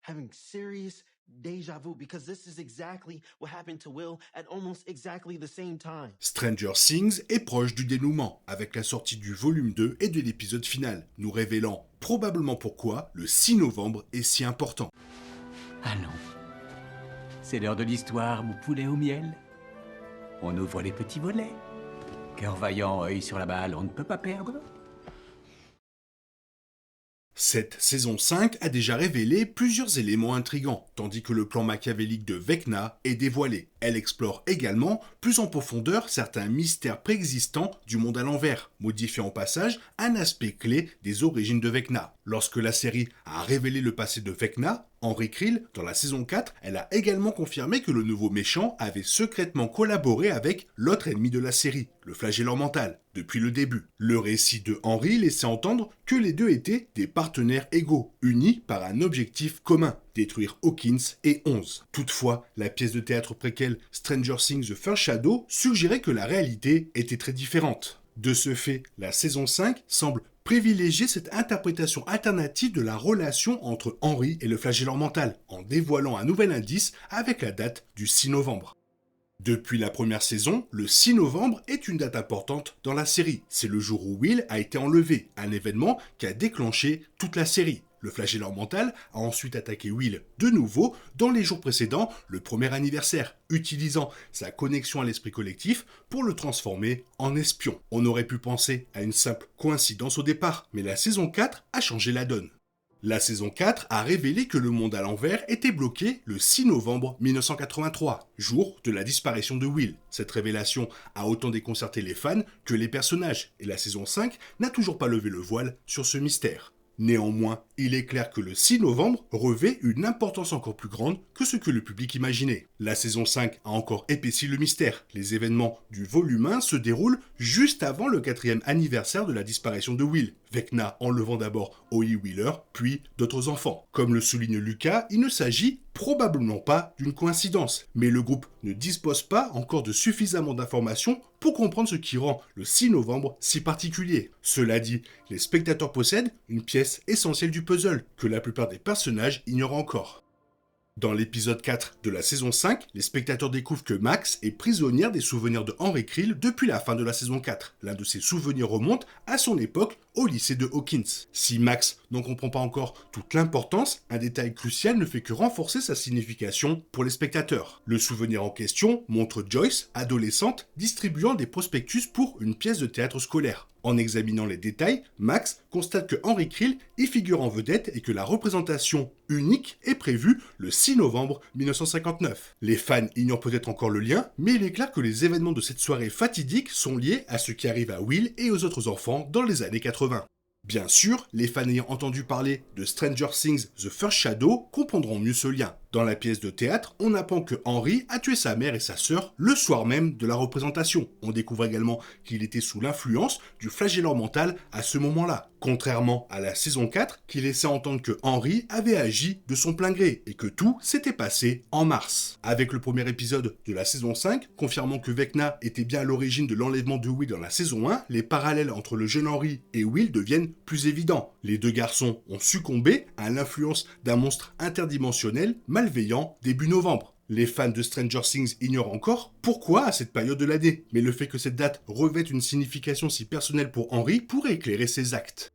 having serious deja vu because this is exactly what happened to Will at almost exactly the same time. Stranger Things est proche du dénouement, avec la sortie du volume 2 et de l'épisode final, nous révélant probablement pourquoi le 6 novembre est si important. Allons, c'est l'heure de l'histoire, mon poulet au miel. On ouvre les petits volets. Cœur vaillant, œil sur la balle, on ne peut pas perdre. Cette saison 5 a déjà révélé plusieurs éléments intrigants, tandis que le plan machiavélique de Vecna est dévoilé. Elle explore également plus en profondeur certains mystères préexistants du monde à l'envers, modifiant au passage un aspect clé des origines de Vecna. Lorsque la série a révélé le passé de Vecna, Henry Creel, dans la saison 4, elle a également confirmé que le nouveau méchant avait secrètement collaboré avec l'autre ennemi de la série, le flagelleur mental, depuis le début. Le récit de Henry laissait entendre que les deux étaient des partenaires égaux, unis par un objectif commun, détruire Hawkins et 11. Toutefois, la pièce de théâtre préquelle Stranger Things The First Shadow suggérait que la réalité était très différente. De ce fait, la saison 5 semble privilégier cette interprétation alternative de la relation entre Henry et le flagelleur mental, en dévoilant un nouvel indice avec la date du 6 novembre. Depuis la première saison, le 6 novembre est une date importante dans la série. C'est le jour où Will a été enlevé, un événement qui a déclenché toute la série. Le flagelleur mental a ensuite attaqué Will de nouveau dans les jours précédents, le premier anniversaire, utilisant sa connexion à l'esprit collectif pour le transformer en espion. On aurait pu penser à une simple coïncidence au départ, mais la saison 4 a changé la donne. La saison 4 a révélé que le monde à l'envers était bloqué le 6 novembre 1983, jour de la disparition de Will. Cette révélation a autant déconcerté les fans que les personnages, et la saison 5 n'a toujours pas levé le voile sur ce mystère. Néanmoins, il est clair que le 6 novembre revêt une importance encore plus grande que ce que le public imaginait. La saison 5 a encore épaissi le mystère. Les événements du volume 1 se déroulent juste avant le 4e anniversaire de la disparition de Will, Vecna enlevant d'abord Holly Wheeler, puis d'autres enfants. Comme le souligne Lucas, il ne s'agit probablement pas d'une coïncidence, mais le groupe ne dispose pas encore de suffisamment d'informations pour comprendre ce qui rend le 6 novembre si particulier. Cela dit, les spectateurs possèdent une pièce essentielle du puzzle que la plupart des personnages ignorent encore. Dans l'épisode 4 de la saison 5, les spectateurs découvrent que Max est prisonnière des souvenirs de Henry Creel depuis la fin de la saison 4. L'un de ses souvenirs remonte à son époque au lycée de Hawkins. Si Max n'en comprend pas encore toute l'importance, un détail crucial ne fait que renforcer sa signification pour les spectateurs. Le souvenir en question montre Joyce, adolescente, distribuant des prospectus pour une pièce de théâtre scolaire. En examinant les détails, Max constate que Henry Creel y figure en vedette et que la représentation unique est prévue le 6 novembre 1959. Les fans ignorent peut-être encore le lien, mais il est clair que les événements de cette soirée fatidique sont liés à ce qui arrive à Will et aux autres enfants dans les années 80. Bien sûr, les fans ayant entendu parler de Stranger Things The First Shadow comprendront mieux ce lien. Dans la pièce de théâtre, on apprend que Henry a tué sa mère et sa sœur le soir même de la représentation. On découvre également qu'il était sous l'influence du flagelleur mental à ce moment-là. Contrairement à la saison 4, qui laissait entendre que Henry avait agi de son plein gré et que tout s'était passé en mars. Avec le premier épisode de la saison 5, confirmant que Vecna était bien à l'origine de l'enlèvement de Will dans la saison 1, les parallèles entre le jeune Henry et Will deviennent plus évidents. Les deux garçons ont succombé à l'influence d'un monstre interdimensionnel malveillant début novembre. Les fans de Stranger Things ignorent encore pourquoi à cette période de l'année, mais le fait que cette date revête une signification si personnelle pour Henry pourrait éclairer ses actes.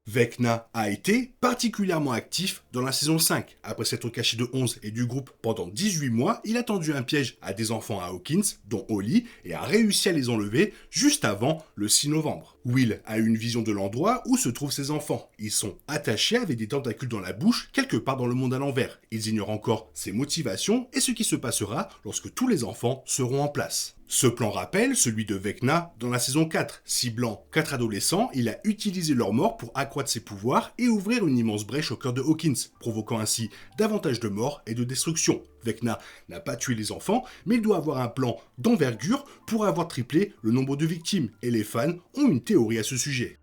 Vecna a été particulièrement actif dans la saison 5. Après s'être caché de 11 et du groupe pendant 18 mois, il a tendu un piège à des enfants à Hawkins, dont Holly, et a réussi à les enlever juste avant le 6 novembre. Will a une vision de l'endroit où se trouvent ses enfants. Ils sont attachés avec des tentacules dans la bouche, quelque part dans le monde à l'envers. Ils ignorent encore ses motivations et ce qui se passera lorsque tous les enfants seront en place. Ce plan rappelle celui de Vecna dans la saison 4. Ciblant 4 adolescents, il a utilisé leur mort pour accroître ses pouvoirs et ouvrir une immense brèche au cœur de Hawkins, provoquant ainsi davantage de morts et de destruction. Vecna n'a pas tué les enfants, mais il doit avoir un plan d'envergure pour avoir triplé le nombre de victimes, et les fans ont une théorie à ce sujet.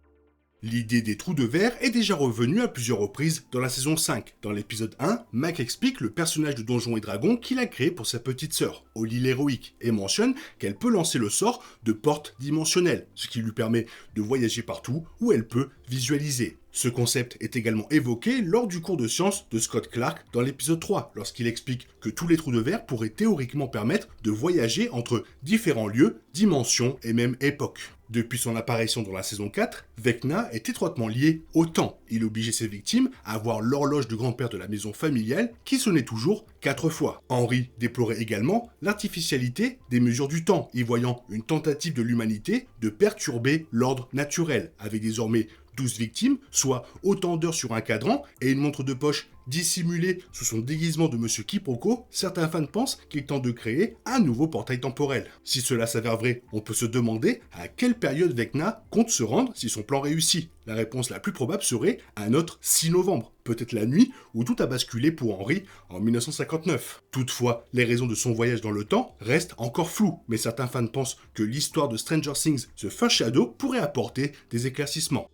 L'idée des trous de verre est déjà revenue à plusieurs reprises dans la saison 5. Dans l'épisode 1, Mac explique le personnage de Donjons et Dragons qu'il a créé pour sa petite sœur, Holly l'héroïque, et mentionne qu'elle peut lancer le sort de porte dimensionnelle, ce qui lui permet de voyager partout où elle peut visualisée. Ce concept est également évoqué lors du cours de sciences de Scott Clark dans l'épisode 3, lorsqu'il explique que tous les trous de verre pourraient théoriquement permettre de voyager entre différents lieux, dimensions et même époques. Depuis son apparition dans la saison 4, Vecna est étroitement lié au temps. Il obligeait ses victimes à voir l'horloge de grand-père de la maison familiale qui sonnait toujours 4 fois. Henry déplorait également l'artificialité des mesures du temps, y voyant une tentative de l'humanité de perturber l'ordre naturel, avec désormais 12 victimes, soit autant d'heures sur un cadran, et une montre de poche dissimulée sous son déguisement de Monsieur Quiproquo. Certains fans pensent qu'il tente de créer un nouveau portail temporel. Si cela s'avère vrai, on peut se demander à quelle période Vecna compte se rendre si son plan réussit. La réponse la plus probable serait un autre 6 novembre, peut-être la nuit où tout a basculé pour Henry en 1959. Toutefois, les raisons de son voyage dans le temps restent encore floues, mais certains fans pensent que l'histoire de Stranger Things The First Shadow pourrait apporter des éclaircissements.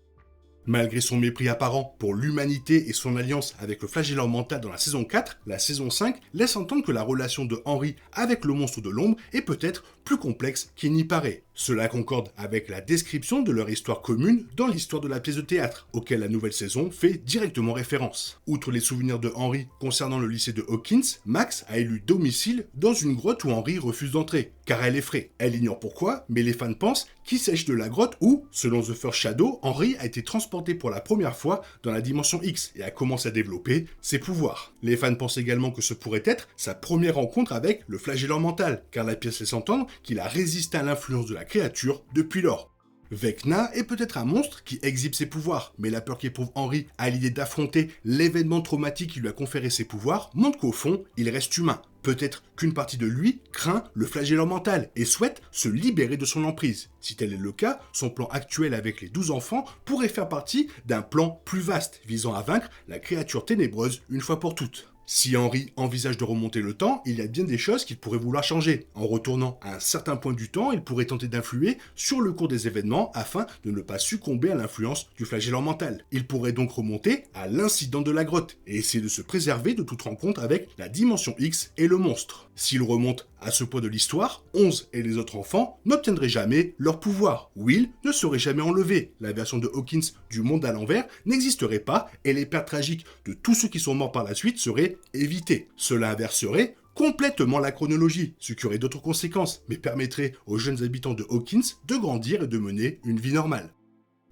Malgré son mépris apparent pour l'humanité et son alliance avec le flagellant mental dans la saison 4, la saison 5 laisse entendre que la relation de Henry avec le monstre de l'ombre est peut-être plus complexe qu'il n'y paraît. Cela concorde avec la description de leur histoire commune dans l'histoire de la pièce de théâtre, auquel la nouvelle saison fait directement référence. Outre les souvenirs de Henry concernant le lycée de Hawkins, Max a élu domicile dans une grotte où Henry refuse d'entrer, car elle effraie. Elle ignore pourquoi, mais les fans pensent qu'il s'agit de la grotte où, selon The First Shadow, Henry a été transporté pour la première fois dans la dimension X et a commencé à développer ses pouvoirs. Les fans pensent également que ce pourrait être sa première rencontre avec le flagellant mental, car la pièce laisse entendre qu'il a résisté à l'influence de la créature depuis lors. Vecna est peut-être un monstre qui exhibe ses pouvoirs, mais la peur qu'éprouve Henry à l'idée d'affronter l'événement traumatique qui lui a conféré ses pouvoirs montre qu'au fond, il reste humain. Peut-être qu'une partie de lui craint le flagellant mental et souhaite se libérer de son emprise. Si tel est le cas, son plan actuel avec les 12 enfants pourrait faire partie d'un plan plus vaste visant à vaincre la créature ténébreuse une fois pour toutes. Si Henry envisage de remonter le temps, il y a bien des choses qu'il pourrait vouloir changer. En retournant à un certain point du temps, il pourrait tenter d'influer sur le cours des événements afin de ne pas succomber à l'influence du flagellant mental. Il pourrait donc remonter à l'incident de la grotte et essayer de se préserver de toute rencontre avec la dimension X et le monstre. S'il remonte à ce point de l'histoire, 11 et les autres enfants n'obtiendraient jamais leur pouvoir. Will ne serait jamais enlevé. La version de Hawkins du monde à l'envers n'existerait pas et les pertes tragiques de tous ceux qui sont morts par la suite seraient évitées. Cela inverserait complètement la chronologie, ce qui aurait d'autres conséquences, mais permettrait aux jeunes habitants de Hawkins de grandir et de mener une vie normale.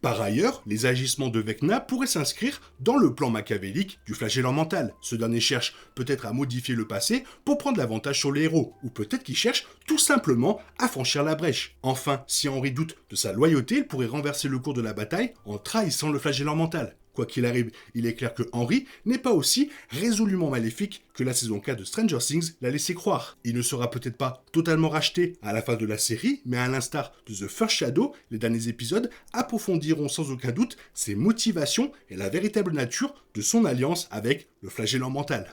Par ailleurs, les agissements de Vecna pourraient s'inscrire dans le plan machiavélique du flagellant mental. Ce dernier cherche peut-être à modifier le passé pour prendre l'avantage sur les héros, ou peut-être qu'il cherche tout simplement à franchir la brèche. Enfin, si Henry doute de sa loyauté, il pourrait renverser le cours de la bataille en trahissant le flagellant mental. Quoi qu'il arrive, il est clair que Henry n'est pas aussi résolument maléfique que la saison 4 de Stranger Things l'a laissé croire. Il ne sera peut-être pas totalement racheté à la fin de la série, mais à l'instar de The First Shadow, les derniers épisodes approfondiront sans aucun doute ses motivations et la véritable nature de son alliance avec le flagellant mental.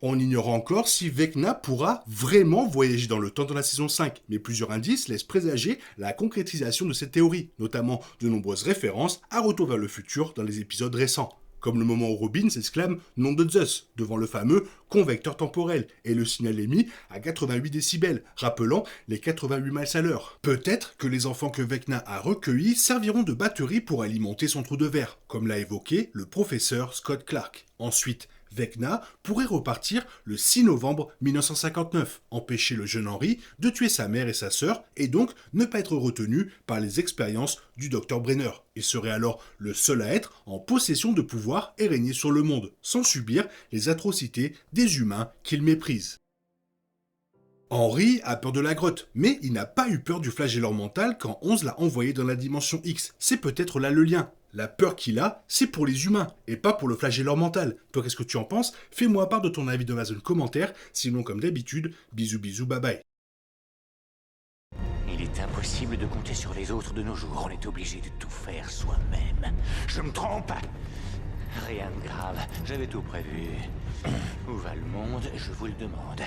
On ignore encore si Vecna pourra vraiment voyager dans le temps dans la saison 5, mais plusieurs indices laissent présager la concrétisation de cette théorie, notamment de nombreuses références à Retour vers le futur dans les épisodes récents, comme le moment où Robin s'exclame « Nom de Zeus » devant le fameux convecteur temporel, et le signal émis à 88 décibels, rappelant les 88 miles à l'heure. Peut-être que les enfants que Vecna a recueillis serviront de batterie pour alimenter son trou de verre, comme l'a évoqué le professeur Scott Clark. Ensuite, Vecna pourrait repartir le 6 novembre 1959, empêcher le jeune Henry de tuer sa mère et sa sœur et donc ne pas être retenu par les expériences du Dr Brenner. Il serait alors le seul à être en possession de pouvoir et régner sur le monde, sans subir les atrocités des humains qu'il méprise. Henry a peur de la grotte, mais il n'a pas eu peur du flagellant mental quand 11 l'a envoyé dans la dimension X. C'est peut-être là le lien. La peur qu'il a, c'est pour les humains, et pas pour le flagellant mental. Toi, qu'est-ce que tu en penses? Fais-moi part de ton avis dans la zone commentaire, sinon comme d'habitude, bisous bisous, bye bye. Il est impossible de compter sur les autres de nos jours, on est obligé de tout faire soi-même. Je me trompe? Rien de grave, j'avais tout prévu. Où va le monde, je vous le demande.